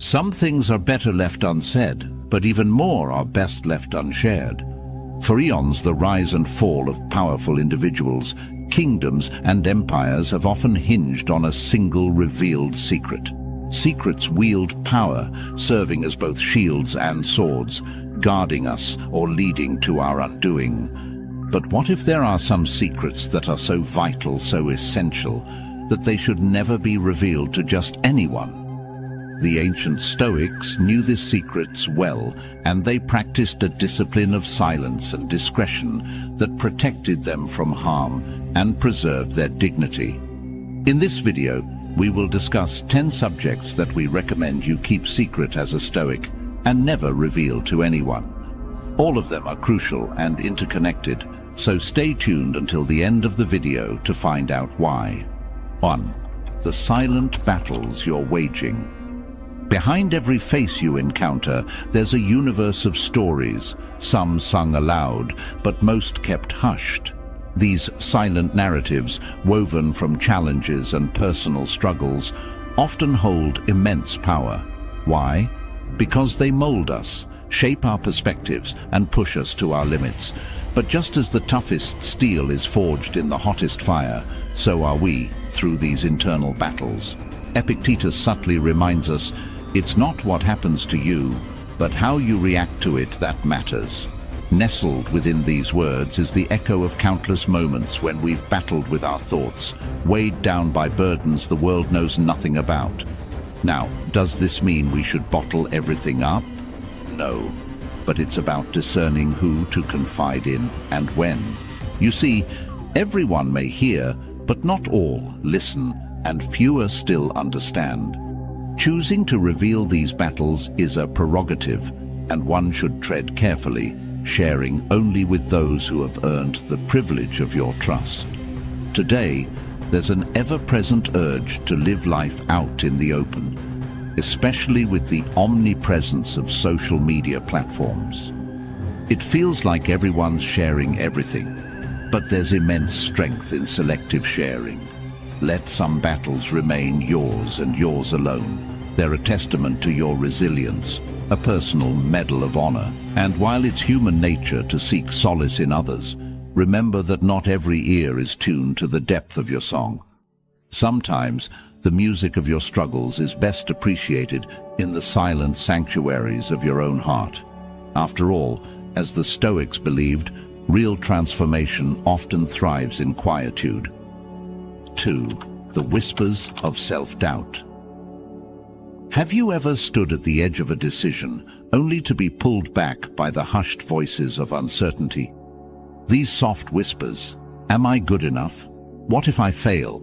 Some things are better left unsaid, but even more are best left unshared. For eons, the rise and fall of powerful individuals, kingdoms and empires have often hinged on a single revealed secret. Secrets wield power, serving as both shields and swords, guarding us or leading to our undoing. But what if there are some secrets that are so vital, so essential, that they should never be revealed to just anyone? The ancient Stoics knew these secrets well, and they practiced a discipline of silence and discretion that protected them from harm and preserved their dignity. In this video, we will discuss 10 subjects that we recommend you keep secret as a Stoic and never reveal to anyone. All of them are crucial and interconnected, so stay tuned until the end of the video to find out why. 1. The silent battles you're waging. Behind every face you encounter, there's a universe of stories, some sung aloud, but most kept hushed. These silent narratives, woven from challenges and personal struggles, often hold immense power. Why? Because they mold us, shape our perspectives, and push us to our limits. But just as the toughest steel is forged in the hottest fire, so are we through these internal battles. Epictetus subtly reminds us, it's not what happens to you, but how you react to it that matters. Nestled within these words is the echo of countless moments when we've battled with our thoughts, weighed down by burdens the world knows nothing about. Now, does this mean we should bottle everything up? No, but it's about discerning who to confide in and when. You see, everyone may hear, but not all listen, and fewer still understand. Choosing to reveal these battles is a prerogative, and one should tread carefully, sharing only with those who have earned the privilege of your trust. Today, there's an ever-present urge to live life out in the open, especially with the omnipresence of social media platforms. It feels like everyone's sharing everything, but there's immense strength in selective sharing. Let some battles remain yours and yours alone. They're a testament to your resilience, a personal medal of honor. And while it's human nature to seek solace in others, remember that not every ear is tuned to the depth of your song. Sometimes, the music of your struggles is best appreciated in the silent sanctuaries of your own heart. After all, as the Stoics believed, real transformation often thrives in quietude. 2. The whispers of self-doubt. Have you ever stood at the edge of a decision only to be pulled back by the hushed voices of uncertainty? These soft whispers, "Am I good enough? What if I fail?"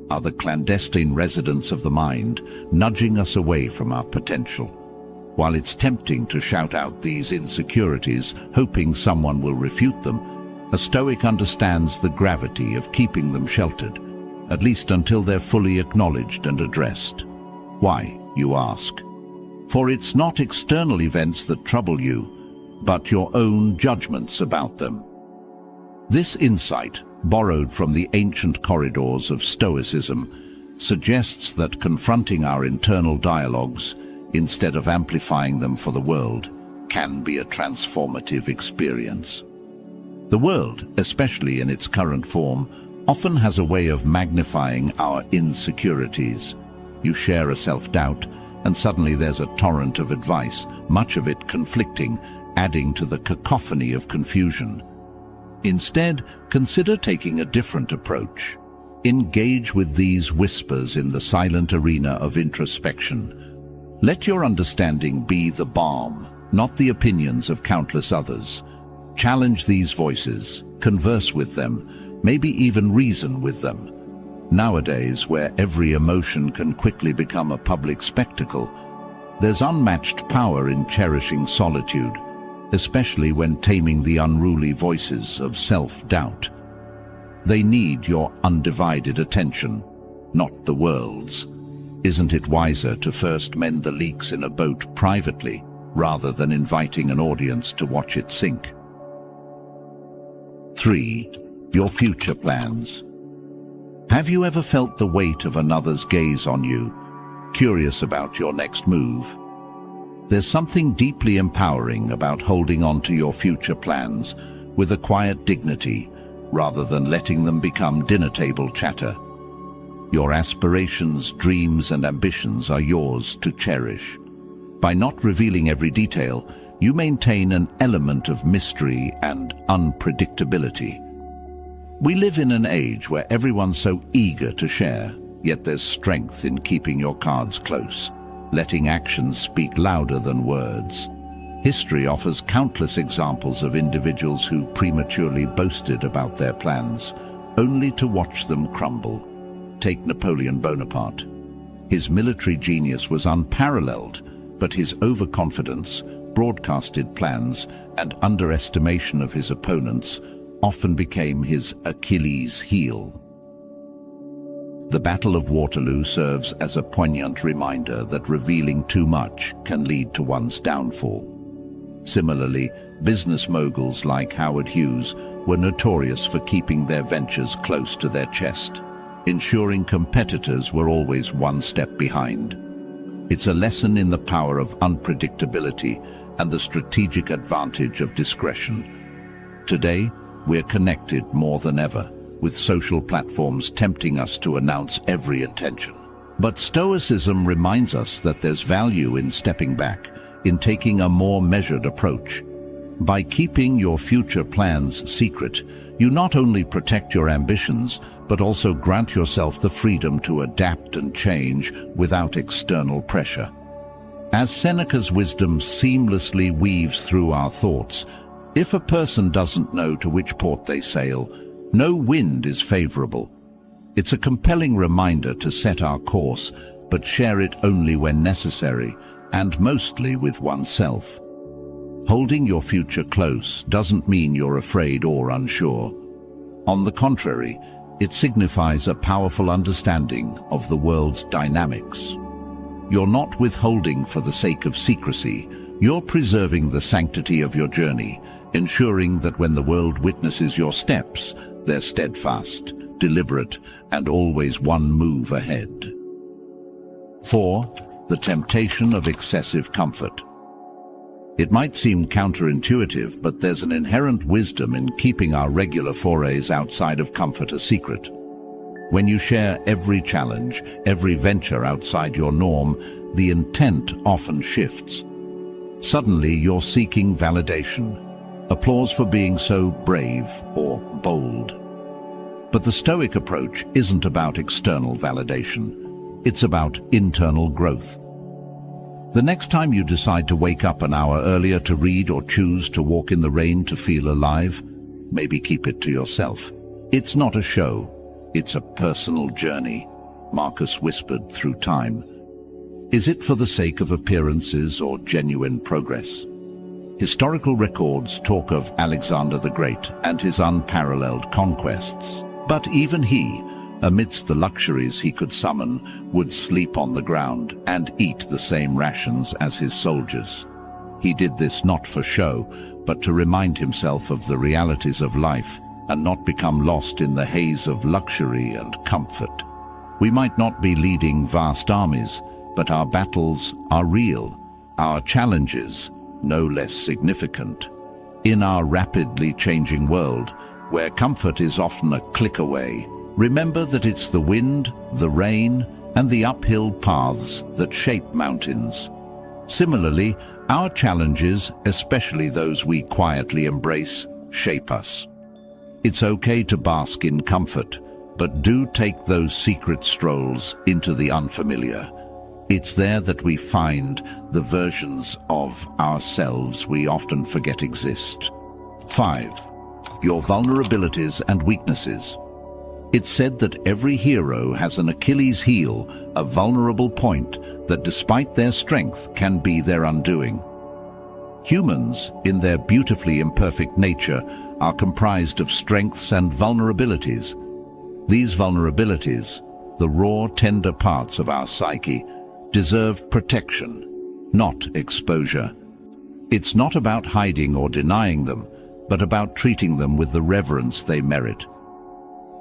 are the clandestine residents of the mind, nudging us away from our potential. While it's tempting to shout out these insecurities, hoping someone will refute them, a Stoic understands the gravity of keeping them sheltered, at least until they're fully acknowledged and addressed. Why, you ask? For it's not external events that trouble you, but your own judgments about them. This insight, borrowed from the ancient corridors of Stoicism, suggests that confronting our internal dialogues, instead of amplifying them for the world, can be a transformative experience. The world, especially in its current form, often has a way of magnifying our insecurities. You share a self-doubt, and suddenly there's a torrent of advice, much of it conflicting, adding to the cacophony of confusion. Instead, consider taking a different approach. Engage with these whispers in the silent arena of introspection. Let your understanding be the balm, not the opinions of countless others. Challenge these voices, converse with them, maybe even reason with them. Nowadays, where every emotion can quickly become a public spectacle, there's unmatched power in cherishing solitude, especially when taming the unruly voices of self-doubt. They need your undivided attention, not the world's. Isn't it wiser to first mend the leaks in a boat privately, rather than inviting an audience to watch it sink? 3. Your future plans. Have you ever felt the weight of another's gaze on you? curious about your next move. There's something deeply empowering about holding on to your future plans with a quiet dignity, rather than letting them become dinner table chatter. Your aspirations, dreams, and ambitions are yours to cherish. By not revealing every detail, you maintain an element of mystery and unpredictability. We live in an age where everyone's so eager to share, yet there's strength in keeping your cards close, letting actions speak louder than words. History offers countless examples of individuals who prematurely boasted about their plans, only to watch them crumble. Take Napoleon Bonaparte. His military genius was unparalleled, but his overconfidence, broadcasted plans, and underestimation of his opponents often became his Achilles' heel. The Battle of Waterloo serves as a poignant reminder that revealing too much can lead to one's downfall. Similarly, business moguls like Howard Hughes were notorious for keeping their ventures close to their chest, ensuring competitors were always one step behind. It's a lesson in the power of unpredictability and the strategic advantage of discretion. Today, we're connected more than ever, with social platforms tempting us to announce every intention. But Stoicism reminds us that there's value in stepping back, in taking a more measured approach. By keeping your future plans secret, you not only protect your ambitions, but also grant yourself the freedom to adapt and change without external pressure. As Seneca's wisdom seamlessly weaves through our thoughts, if a person doesn't know to which port they sail, no wind is favorable. It's a compelling reminder to set our course, but share it only when necessary, and mostly with oneself. Holding your future close doesn't mean you're afraid or unsure. On the contrary, it signifies a powerful understanding of the world's dynamics. You're not withholding for the sake of secrecy. You're preserving the sanctity of your journey, ensuring that when the world witnesses your steps, they're steadfast, deliberate, and always one move ahead. 4. The temptation of excessive comfort. It might seem counterintuitive, but there's an inherent wisdom in keeping our regular forays outside of comfort a secret. When you share every challenge, every venture outside your norm, the intent often shifts. Suddenly you're seeking validation, applause for being so brave or bold. But the Stoic approach isn't about external validation. It's about internal growth. The next time you decide to wake up an hour earlier to read or choose to walk in the rain to feel alive, maybe keep it to yourself. It's not a show, it's a personal journey, Marcus whispered through time. Is it for the sake of appearances or genuine progress? Historical records talk of Alexander the Great and his unparalleled conquests. But even he, amidst the luxuries he could summon, would sleep on the ground and eat the same rations as his soldiers. He did this not for show, but to remind himself of the realities of life and not become lost in the haze of luxury and comfort. We might not be leading vast armies, but our battles are real, our challenges no less significant. In our rapidly changing world, where comfort is often a click away, remember that it's the wind, the rain, and the uphill paths that shape mountains. Similarly, our challenges, especially those we quietly embrace, shape us. It's okay to bask in comfort, but do take those secret strolls into the unfamiliar. It's there that we find the versions of ourselves we often forget exist. 5. Your vulnerabilities and weaknesses. It's said that every hero has an Achilles heel, a vulnerable point that despite their strength can be their undoing. Humans, in their beautifully imperfect nature, are comprised of strengths and vulnerabilities. These vulnerabilities, the raw, tender parts of our psyche, deserve protection, not exposure. It's not about hiding or denying them, but about treating them with the reverence they merit.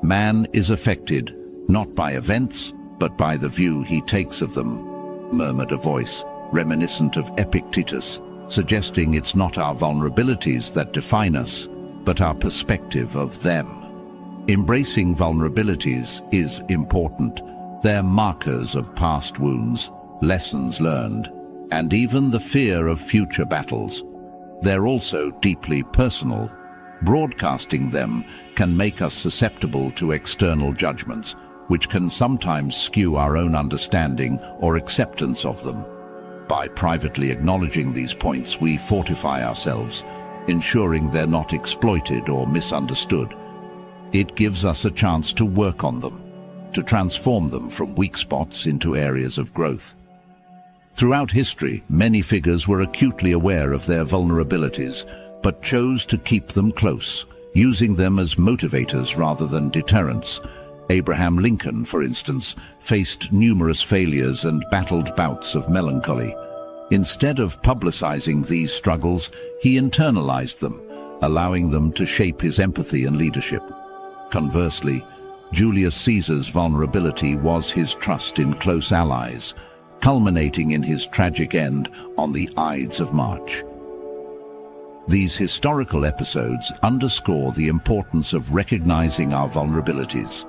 Man is affected, not by events, but by the view he takes of them. murmured a voice, reminiscent of Epictetus, suggesting it's not our vulnerabilities that define us, but our perspective of them. Embracing vulnerabilities is important. They're markers of past wounds, lessons learned, and even the fear of future battles. They're also deeply personal. Broadcasting them can make us susceptible to external judgments, which can sometimes skew our own understanding or acceptance of them. By privately acknowledging these points, we fortify ourselves, ensuring they're not exploited or misunderstood. It gives us a chance to work on them, to transform them from weak spots into areas of growth. Throughout history, many figures were acutely aware of their vulnerabilities, but chose to keep them close, using them as motivators rather than deterrents. Abraham Lincoln, for instance, faced numerous failures and battled bouts of melancholy. Instead of publicizing these struggles, he internalized them, allowing them to shape his empathy and leadership. Conversely, Julius Caesar's vulnerability was his trust in close allies, culminating in his tragic end on the Ides of March. These historical episodes underscore the importance of recognizing our vulnerabilities,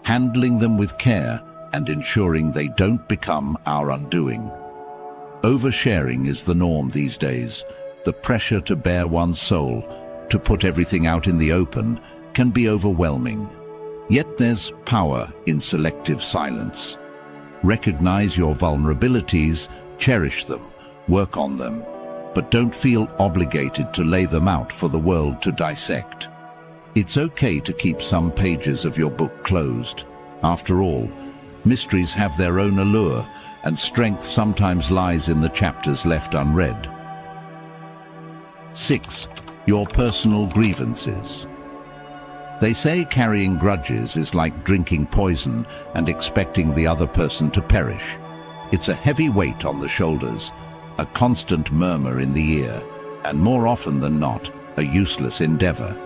handling them with care, and ensuring they don't become our undoing. Oversharing is the norm these days. The pressure to bare one's soul, to put everything out in the open, can be overwhelming. Yet there's power in selective silence. Recognize your vulnerabilities, cherish them, work on them, but don't feel obligated to lay them out for the world to dissect. It's okay to keep some pages of your book closed. After all, mysteries have their own allure, and strength sometimes lies in the chapters left unread. 6. Your personal grievances. They say carrying grudges is like drinking poison and expecting the other person to perish. It's a heavy weight on the shoulders, a constant murmur in the ear, and more often than not, a useless endeavor.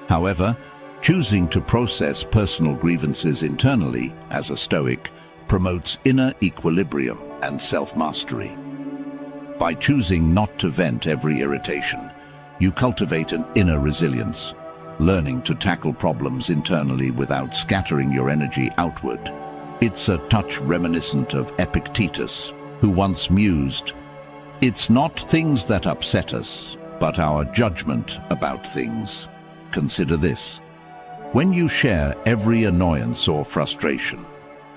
However, choosing to process personal grievances internally, as a Stoic, promotes inner equilibrium and self-mastery. By choosing not to vent every irritation, you cultivate an inner resilience, learning to tackle problems internally without scattering your energy outward. It's a touch reminiscent of Epictetus, who once mused, "It's not things that upset us, but our judgment about things." Consider this. When you share every annoyance or frustration,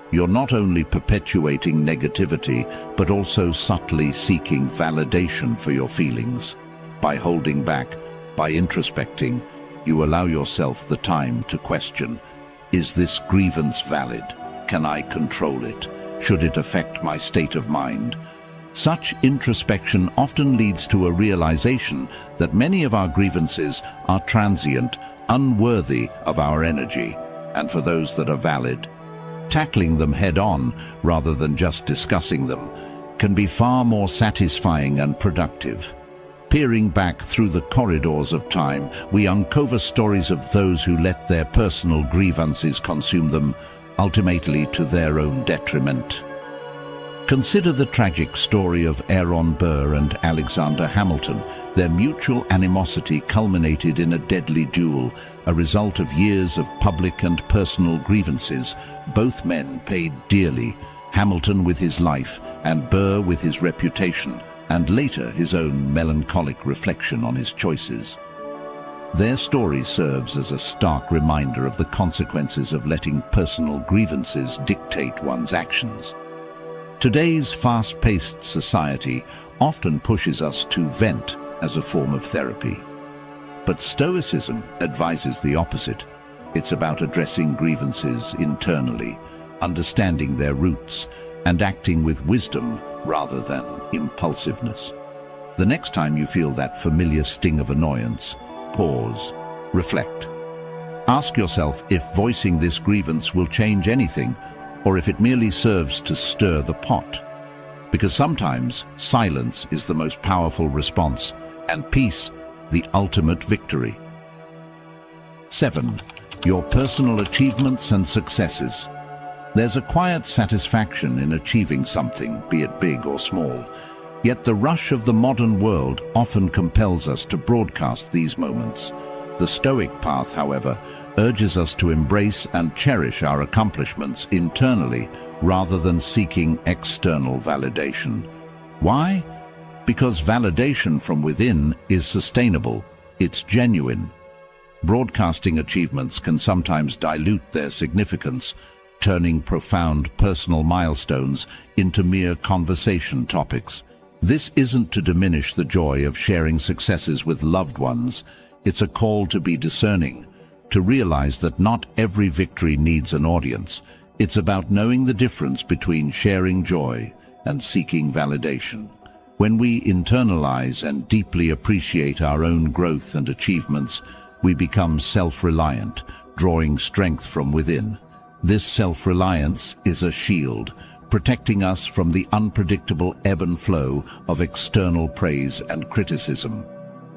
you're not only perpetuating negativity, but also subtly seeking validation for your feelings. By holding back, by introspecting, you allow yourself the time to question, is this grievance valid? Can I control it? Should it affect my state of mind? Such introspection often leads to a realization that many of our grievances are transient, unworthy of our energy, and for those that are valid, tackling them head-on rather than just discussing them can be far more satisfying and productive. Peering back through the corridors of time, we uncover stories of those who let their personal grievances consume them, ultimately to their own detriment. Consider the tragic story of Aaron Burr and Alexander Hamilton. Their mutual animosity culminated in a deadly duel, a result of years of public and personal grievances. Both men paid dearly, Hamilton with his life and Burr with his reputation, and later his own melancholic reflection on his choices. Their story serves as a stark reminder of the consequences of letting personal grievances dictate one's actions. Today's fast-paced society often pushes us to vent as a form of therapy. But Stoicism advises the opposite. It's about addressing grievances internally, understanding their roots, and acting with wisdom rather than impulsiveness. The next time you feel that familiar sting of annoyance, pause, reflect. Ask yourself if voicing this grievance will change anything, or if it merely serves to stir the pot. Because sometimes silence is the most powerful response, and peace the ultimate victory. 7. Your personal achievements and successes. There's a quiet satisfaction in achieving something, be it big or small. Yet the rush of the modern world often compels us to broadcast these moments. The Stoic path, however, urges us to embrace and cherish our accomplishments internally rather than seeking external validation. Why? Because validation from within is sustainable, it's genuine. Broadcasting achievements can sometimes dilute their significance, turning profound personal milestones into mere conversation topics. This isn't to diminish the joy of sharing successes with loved ones. It's a call to be discerning, to realize that not every victory needs an audience. It's about knowing the difference between sharing joy and seeking validation. When we internalize and deeply appreciate our own growth and achievements, we become self-reliant, drawing strength from within. This self-reliance is a shield, protecting us from the unpredictable ebb and flow of external praise and criticism.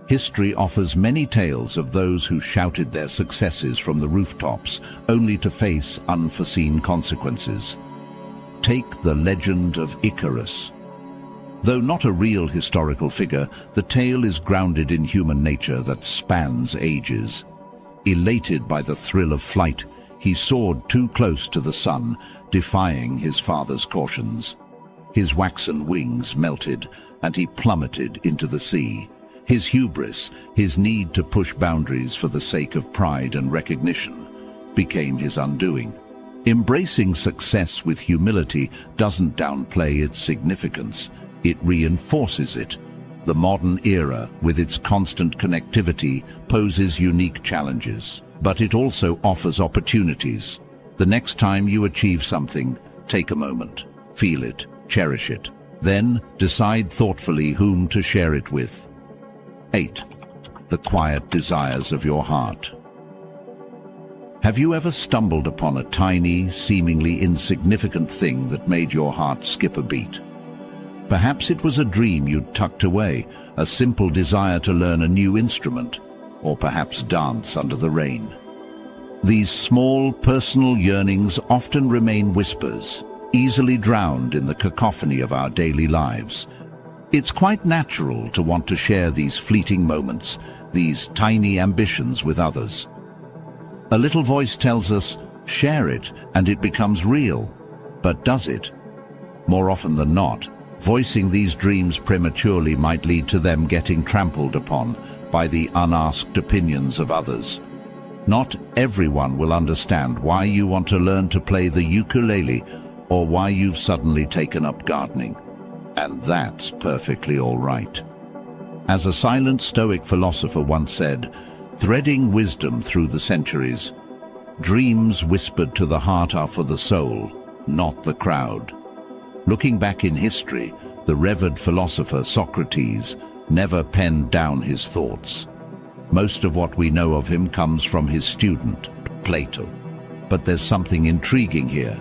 History offers many tales of those who shouted their successes from the rooftops, only to face unforeseen consequences. Take the legend of Icarus. Though not a real historical figure, the tale is grounded in human nature that spans ages. Elated by the thrill of flight, he soared too close to the sun, defying his father's cautions. His waxen wings melted, and he plummeted into the sea. His hubris, his need to push boundaries for the sake of pride and recognition, became his undoing. Embracing success with humility doesn't downplay its significance, it reinforces it. The modern era, with its constant connectivity, poses unique challenges, but it also offers opportunities. The next time you achieve something, take a moment, feel it, cherish it. Then decide thoughtfully whom to share it with. 8. The quiet desires of your heart. Have you ever stumbled upon a tiny, seemingly insignificant thing that made your heart skip a beat? Perhaps it was a dream you'd tucked away, a simple desire to learn a new instrument, or perhaps dance under the rain. These small, personal yearnings often remain whispers, easily drowned in the cacophony of our daily lives. It's quite natural to want to share these fleeting moments, these tiny ambitions with others. A little voice tells us, share it, and it becomes real. But does it? More often than not, voicing these dreams prematurely might lead to them getting trampled upon by the unasked opinions of others. Not everyone will understand why you want to learn to play the ukulele or why you've suddenly taken up gardening. And that's perfectly all right. As a silent Stoic philosopher once said, threading wisdom through the centuries, dreams whispered to the heart are for the soul, not the crowd. Looking back in history, the revered philosopher Socrates never penned down his thoughts. Most of what we know of him comes from his student, Plato. But there's something intriguing here.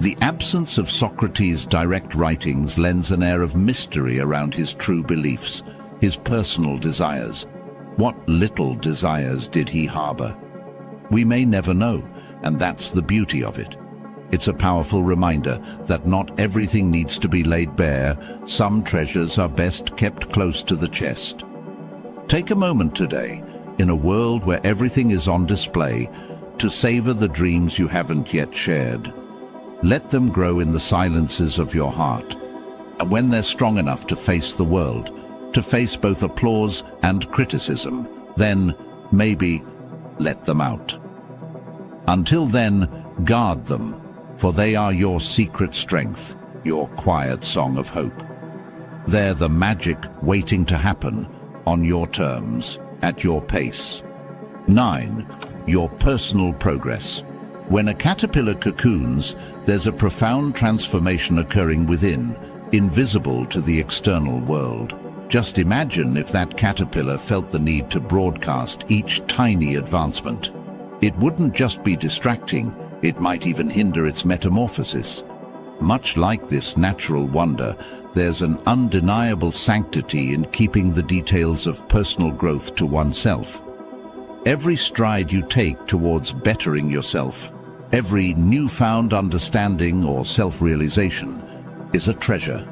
The absence of Socrates' direct writings lends an air of mystery around his true beliefs, his personal desires. What little desires did he harbor? We may never know, and that's the beauty of it. It's a powerful reminder that not everything needs to be laid bare. Some treasures are best kept close to the chest. Take a moment today, in a world where everything is on display, to savor the dreams you haven't yet shared. Let them grow in the silences of your heart. And when they're strong enough to face the world, to face both applause and criticism, then, maybe, let them out. Until then, guard them, for they are your secret strength, your quiet song of hope. They're the magic waiting to happen, on your terms, at your pace. 9. Your personal progress. When a caterpillar cocoons, there's a profound transformation occurring within, invisible to the external world. Just imagine if that caterpillar felt the need to broadcast each tiny advancement. It wouldn't just be distracting, it might even hinder its metamorphosis. Much like this natural wonder, there's an undeniable sanctity in keeping the details of personal growth to oneself. Every stride you take towards bettering yourself, Every newfound understanding or self-realization is a treasure.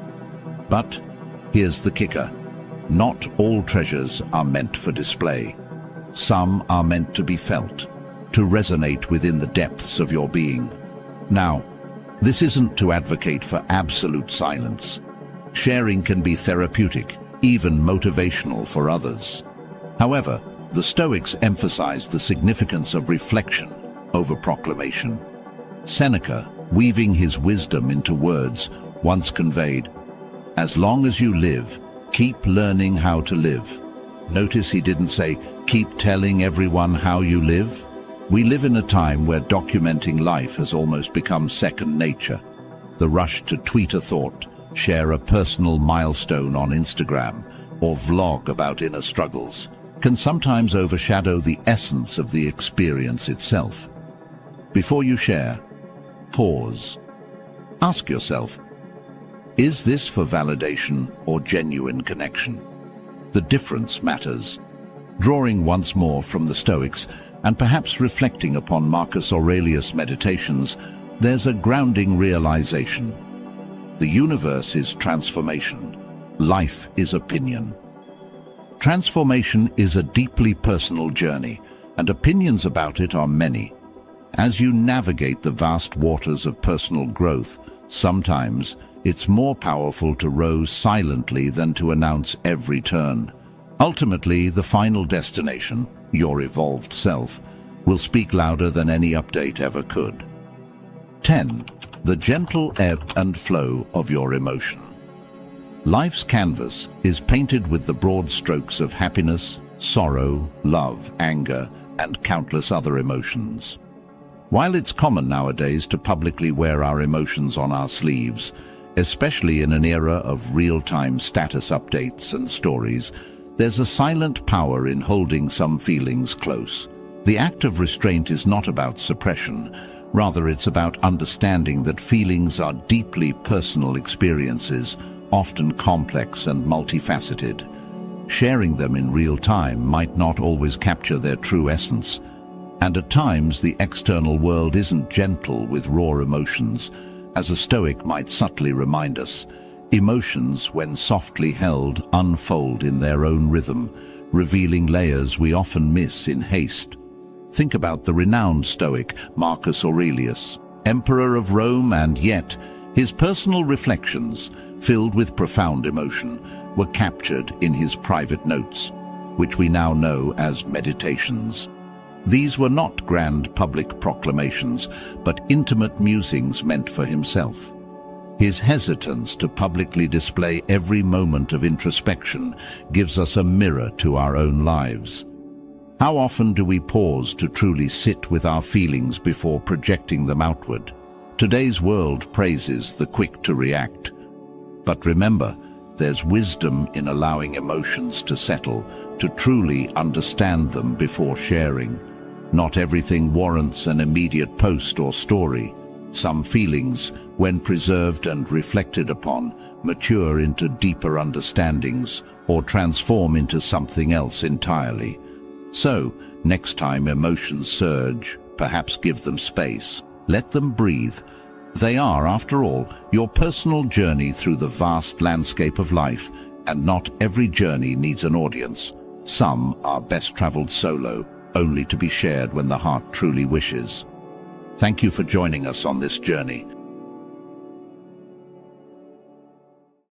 But here's the kicker. Not all treasures are meant for display. Some are meant to be felt, to resonate within the depths of your being. Now, this isn't to advocate for absolute silence. Sharing can be therapeutic, even motivational for others. However, the Stoics emphasize the significance of reflection over proclamation. Seneca, weaving his wisdom into words, once conveyed, "As long as you live, keep learning how to live." Notice he didn't say, "Keep telling everyone how you live." We live in a time where documenting life has almost become second nature. The rush to tweet a thought, share a personal milestone on Instagram, or vlog about inner struggles can sometimes overshadow the essence of the experience itself. Before you share, pause. Ask yourself, is this for validation or genuine connection? The difference matters. Drawing once more from the Stoics, and perhaps reflecting upon Marcus Aurelius' meditations, there's a grounding realization. The universe is transformation. Life is opinion. Transformation is a deeply personal journey, and opinions about it are many. As you navigate the vast waters of personal growth, sometimes it's more powerful to row silently than to announce every turn. Ultimately, the final destination, your evolved self, will speak louder than any update ever could. 10. The gentle ebb and flow of your emotion. Life's canvas is painted with the broad strokes of happiness, sorrow, love, anger, and countless other emotions. While it's common nowadays to publicly wear our emotions on our sleeves, especially in an era of real-time status updates and stories, there's a silent power in holding some feelings close. The act of restraint is not about suppression. Rather, it's about understanding that feelings are deeply personal experiences, often complex and multifaceted. Sharing them in real time might not always capture their true essence, and at times the external world isn't gentle with raw emotions. As a Stoic might subtly remind us, emotions, when softly held, unfold in their own rhythm, revealing layers we often miss in haste. Think about the renowned Stoic Marcus Aurelius, Emperor of Rome, and yet his personal reflections, filled with profound emotion, were captured in his private notes, which we now know as meditations. These were not grand public proclamations, but intimate musings meant for himself. His hesitance to publicly display every moment of introspection gives us a mirror to our own lives. How often do we pause to truly sit with our feelings before projecting them outward? Today's world praises the quick to react. But remember, there's wisdom in allowing emotions to settle, to truly understand them before sharing. Not everything warrants an immediate post or story. Some feelings, when preserved and reflected upon, mature into deeper understandings or transform into something else entirely. So, next time emotions surge, perhaps give them space. Let them breathe. They are, after all, your personal journey through the vast landscape of life, and not every journey needs an audience. Some are best traveled solo, only to be shared when the heart truly wishes. Thank you for joining us on this journey.